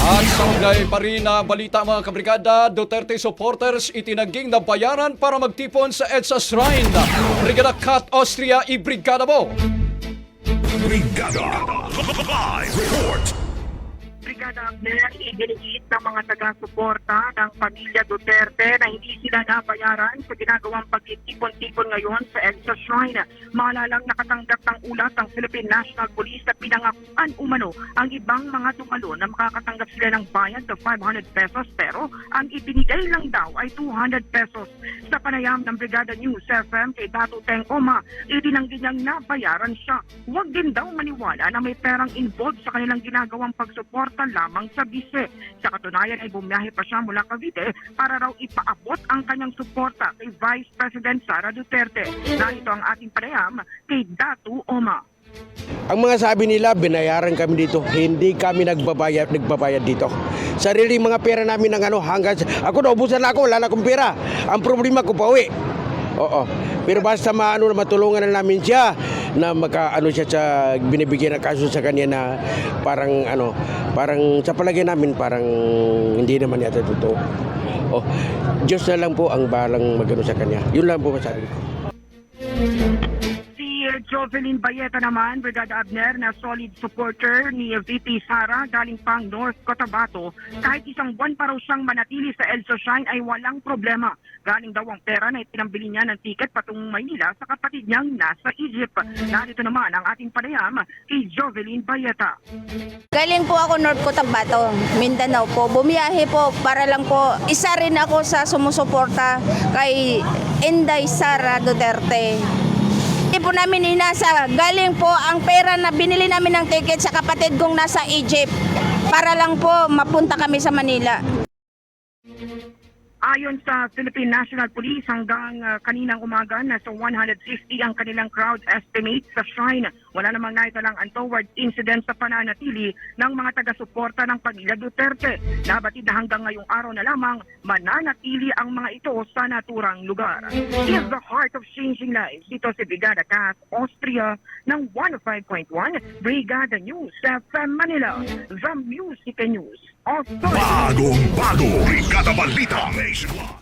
At sa ugnay pa rin na balita mga kabrigada, Duterte supporters itinaging na bayaran para magtipon sa EDSA Shrine. Brigada Kat Austria, i-brigada mo! Brigada Live Report. Brigada Abner, iginiit ng mga taga-suporta ng pamilya Duterte na hindi sila nabayaran sa ginagawang pag-itipon-tipon ngayon sa EDSA Shrine. Maalalang nakatanggap ng ulat ng Philippine National Police na pinangakuan umano ang ibang mga dumalo na makakatanggap sila ng bayad na 500 pesos pero ang ibinigay lang daw ay 200 pesos. Sa panayam ng Brigada News FM kay Dato Teng Oma, itinanggi niyang nabayaran siya. Huwag din daw maniwala na may perang involved sa kanilang ginagawang pagsuporta lamang sa bise. Sa katunayan ay bumiyahe pa siya mula Cavite para raw ipaabot ang kanyang suporta kay Vice President Sara Duterte. Narito ang ating panayam kay Dato Oma. Ang mga sabi nila, binayaran kami dito. Hindi kami nagbabayad dito. Sarili mga pera namin ng hanggang ako naubusan na ako, wala na akong pera. Ang problema ko pauwi. Oo. Pero basta matulungan na namin siya na siya sa binibigyan ng kaso sa kanya na parang sa palagay namin parang hindi naman yata totoo. Oh, Diyos na lang po ang balang sa kanya. Yun lang po masabi ko. Jovelyn Bayeta naman, Brigada Abner, na solid supporter ni VP Sara galing pang North Cotabato. Kahit isang buwan pa raw siyang manatili sa EDSA Shrine ay walang problema. Galing daw ang pera na itinambili niya ng tiket patungong Maynila sa kapatid niyang nasa Egypt. Narito naman ang ating panayam kay Jovelyn Bayeta. Galing po ako North Cotabato, Mindanao po. Bumiyahe po para lang po isa rin ako sa sumusuporta kay Inday Sara Duterte. Hindi po namin inasa. Galing po ang pera na binili namin ng ticket sa kapatid kong nasa Egypt para lang po mapunta kami sa Manila. Ayon sa Philippine National Police, hanggang kaninang umaga, nasa 150 ang kanilang crowd estimate sa Shrine. Wala namang naitalang untoward incident sa pananatili ng mga taga-suporta ng pamilya Duterte. Nabatid na hanggang ngayong araw na lamang, mananatili ang mga ito sa naturang lugar. Is the heart of changing lives. Ito si Brigada Kat Austria ng 105.1 Brigada News FM Manila. The Music News Authority. Bagong Brigada Balita Nationwide.